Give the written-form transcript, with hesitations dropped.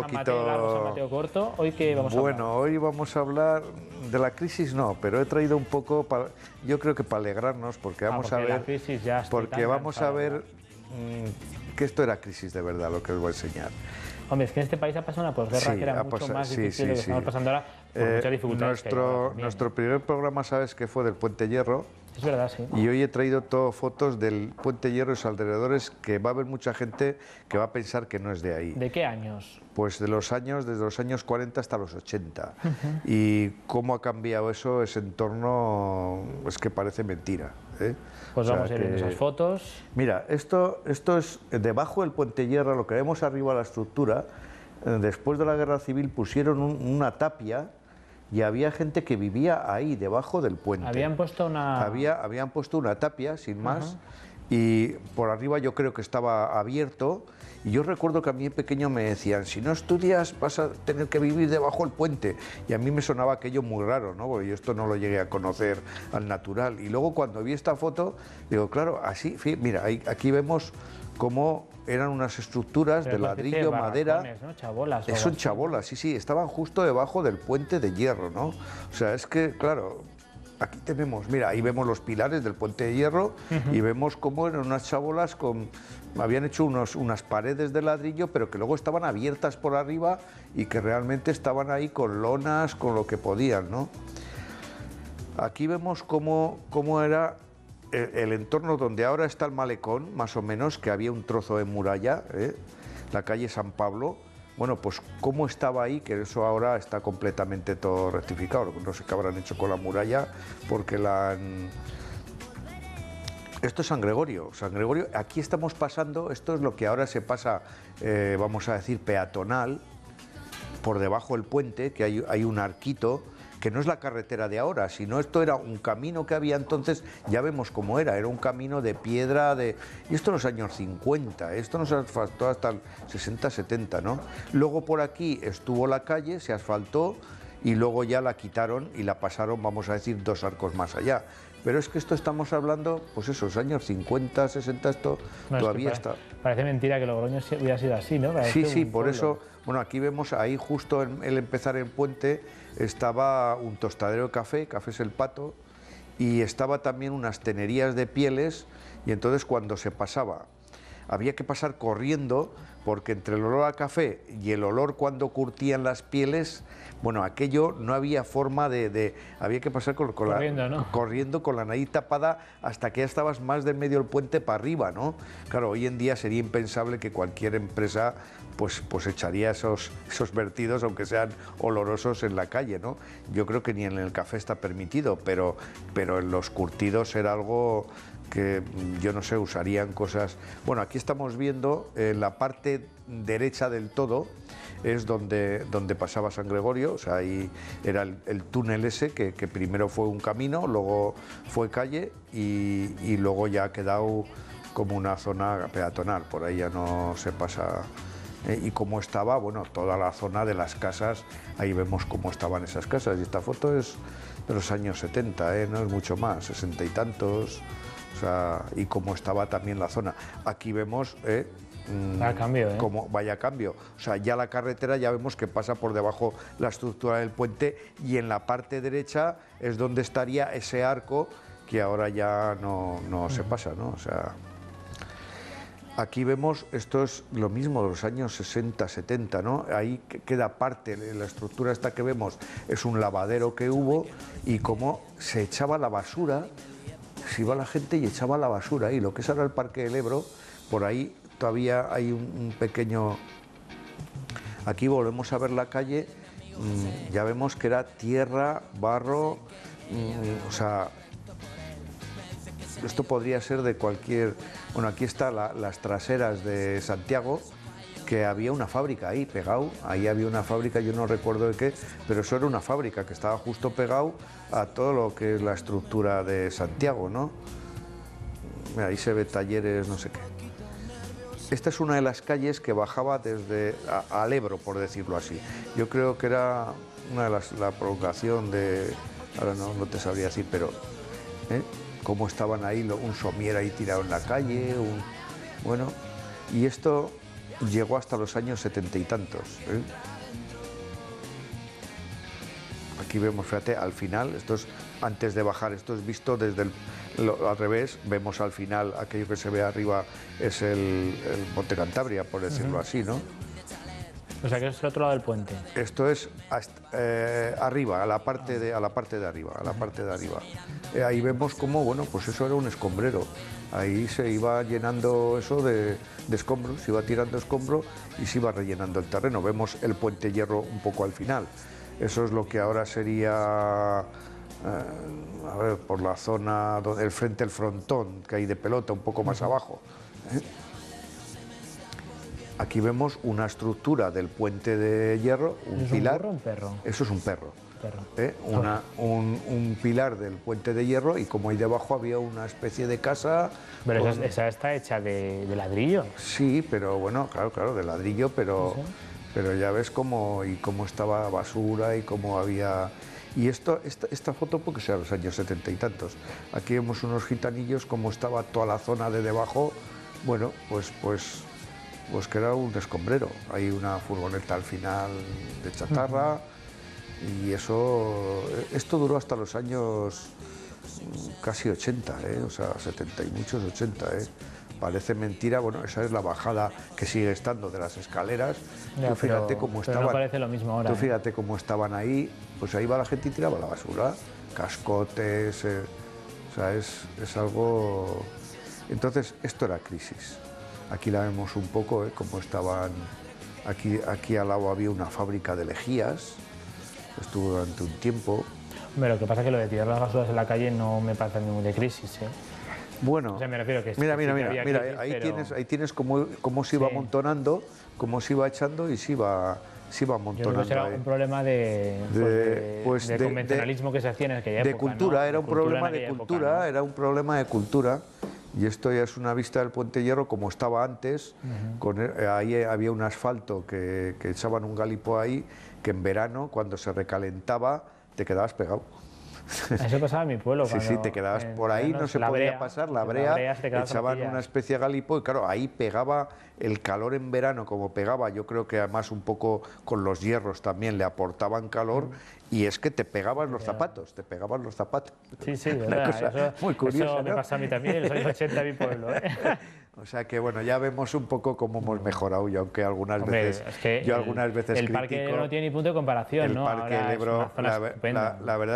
San Mateo largo, San Mateo corto. ¿Hoy qué vamos a hablar? Bueno, hoy vamos a hablar de la crisis, no, pero he traído un poco, yo creo que para alegrarnos, porque vamos a ver, la crisis ya porque vamos a ver que esto era crisis de verdad, lo que os voy a enseñar. Hombre, es que en este país ha pasado una posguerra que era mucho más difícil de lo que estamos pasando ahora, por muchas dificultades. Nuestro primer programa, sabes que fue del Puente Hierro. Es verdad, sí. Y hoy he traído todo fotos del Puente Hierro y sus alrededores, que va a haber mucha gente que va a pensar que no es de ahí. ¿De qué años? Pues desde los años 40 hasta los 80. Y cómo ha cambiado eso, ese entorno, es que parece mentira, ¿eh? Pues vamos a ir viendo esas fotos. Mira, esto es debajo del Puente Hierro, lo que vemos arriba de la estructura. Después de la Guerra Civil pusieron una tapia y había gente que vivía ahí, debajo del puente. Habían puesto una tapia, sin más, y por arriba yo creo que estaba abierto. Y yo recuerdo que a mí pequeño me decían, si no estudias vas a tener que vivir debajo del puente. Y a mí me sonaba aquello muy raro, ¿no? Porque yo esto no lo llegué a conocer al natural. Y luego cuando vi esta foto, digo, claro, así, mira, aquí vemos cómo eran unas estructuras de ladrillo, madera, ¿no? Chabolas, son chabolas, sí, estaban justo debajo del puente de hierro, ¿no? O sea, es que, claro, aquí tenemos, mira, ahí vemos los pilares del puente de hierro y vemos cómo eran unas chabolas habían hecho unas paredes de ladrillo, pero que luego estaban abiertas por arriba y que realmente estaban ahí con lonas, con lo que podían, ¿no? Aquí vemos cómo era el entorno donde ahora está el malecón, más o menos, que había un trozo de muralla, la calle San Pablo. Bueno, pues cómo estaba ahí, que eso ahora está completamente todo rectificado. No sé qué habrán hecho con la muralla, porque esto es San Gregorio. San Gregorio, aquí estamos pasando, esto es lo que ahora se pasa, vamos a decir, peatonal, por debajo del puente, que hay un arquito, que no es la carretera de ahora, sino esto era un camino que había entonces, ya vemos cómo era un camino de piedra, y esto en los años 50, esto no se asfaltó hasta el 60, 70, ¿no? Luego por aquí estuvo la calle, se asfaltó, y luego ya la quitaron y la pasaron, vamos a decir, 2 arcos más allá. Pero es que esto estamos hablando, pues esos años 50, 60, esto todavía está. Parece mentira que Logroño hubiera sido así, ¿no? Sí, por eso, bueno, aquí vemos, ahí justo en el empezar el puente, estaba un tostadero de café, Cafés El Pato, y estaba también unas tenerías de pieles, y entonces cuando se pasaba, había que pasar corriendo, porque entre el olor a café y el olor cuando curtían las pieles, bueno, aquello no había forma había que pasar corriendo con la nariz tapada hasta que ya estabas más del medio del puente para arriba, ¿no? Claro, hoy en día sería impensable que cualquier empresa pues echaría esos vertidos, aunque sean olorosos, en la calle, ¿no? Yo creo que ni en el café está permitido, pero en los curtidos era algo que yo no sé, usarían cosas. Bueno, aquí estamos viendo en la parte derecha del todo es donde pasaba San Gregorio, o sea, ahí era el túnel ese que primero fue un camino, luego fue calle y luego ya ha quedado como una zona peatonal, por ahí ya no se pasa. Y cómo estaba, bueno, toda la zona de las casas, ahí vemos cómo estaban esas casas, y esta foto es de los años 70, no es mucho más, 60 y tantos. O sea, y cómo estaba también la zona. Aquí vemos vaya cambio, cómo vaya cambio. O sea, ya la carretera ya vemos que pasa por debajo la estructura del puente, y en la parte derecha es donde estaría ese arco que ahora ya no se pasa, ¿no? O sea, aquí vemos, esto es lo mismo de los años 60, 70, ¿no? Ahí queda parte, la estructura esta que vemos es un lavadero que hubo, y cómo se echaba la basura. Se iba la gente y echaba la basura ahí, lo que es ahora el Parque del Ebro, por ahí todavía hay un pequeño. Aquí volvemos a ver la calle, ya vemos que era tierra, barro, o sea, esto podría ser de cualquier. Bueno, aquí están las traseras de Santiago, que había una fábrica ahí pegado, ahí había una fábrica, yo no recuerdo de qué, pero eso era una fábrica que estaba justo pegado a todo lo que es la estructura de Santiago, ¿no? Mira, ahí se ve talleres, no sé qué. Esta es una de las calles que bajaba desde al Ebro, por decirlo así. Yo creo que era la provocación de, ahora no te sabría decir, pero cómo estaban ahí, un somier ahí tirado en la calle, bueno, y esto llegó hasta los años 70 y tantos. Aquí vemos, fíjate, al final, esto es antes de bajar, esto es visto desde al revés, vemos al final, aquello que se ve arriba es el Monte Cantabria, por decirlo así, ¿no? O sea, que es el otro lado del puente. Esto es arriba, a la parte de arriba. Ahí vemos cómo, bueno, pues eso era un escombrero. Ahí se iba llenando eso de escombros, se iba tirando escombro y se iba rellenando el terreno. Vemos el puente hierro un poco al final. Eso es lo que ahora sería, a ver, por la zona, el frente del frontón, que hay de pelota, un poco más abajo. Aquí vemos una estructura del puente de hierro, un pilar. ¿Es un burro o un perro? Eso es un perro. Un pilar del puente de hierro, y como ahí debajo había una especie de casa. Pero esa está hecha de ladrillo. Sí, pero bueno, claro, de ladrillo, pero ya ves cómo estaba basura y cómo había. Y esta foto porque sea los años 70 y tantos. Aquí vemos unos gitanillos, cómo estaba toda la zona de debajo. Bueno, pues que era un escombrero. Hay una furgoneta al final de chatarra. Y esto duró hasta los años casi 80, o sea, 70 y muchos 80. Parece mentira, bueno, esa es la bajada que sigue estando de las escaleras. Ya, tú fíjate cómo estaban. No parece lo mismo ahora. Tú fíjate cómo estaban ahí, pues ahí va la gente y tiraba la basura, cascotes, o sea, es algo. Entonces, esto era crisis. Aquí la vemos un poco, cómo estaban. Aquí al lado había una fábrica de lejías. Estuvo durante un tiempo. Pero lo que pasa es que lo de tirar las basuras en la calle no me parece muy de crisis, Bueno, o sea, me refiero que mira, crisis, ahí tienes cómo se iba amontonando, cómo se iba echando y se iba amontonando. Yo creo que era un problema de convencionalismo que se hacía en aquella época. De cultura, ¿no? era un problema de cultura, época, ¿no? Era un problema de cultura. Y esto ya es una vista del Puente Hierro como estaba antes. Ahí había un asfalto que echaban un galipo ahí, que en verano, cuando se recalentaba, te quedabas pegado. Eso pasaba en mi pueblo. Sí, te quedabas por ahí, no se podía pasar, la brea, echaban una especie de galipo y claro, ahí pegaba el calor en verano, como pegaba, yo creo que además un poco con los hierros también le aportaban calor y es que te pegaban los zapatos, Sí, verdad, muy curiosa, eso ¿no? me pasa a mí también, en los años 80 en mi pueblo. O sea que bueno, ya vemos un poco cómo hemos mejorado, y aunque algunas veces es que yo algunas veces el parque critico, no tiene ni punto de comparación, el ¿no? parque Ahora del Ebro, es una zona estupenda. la verdad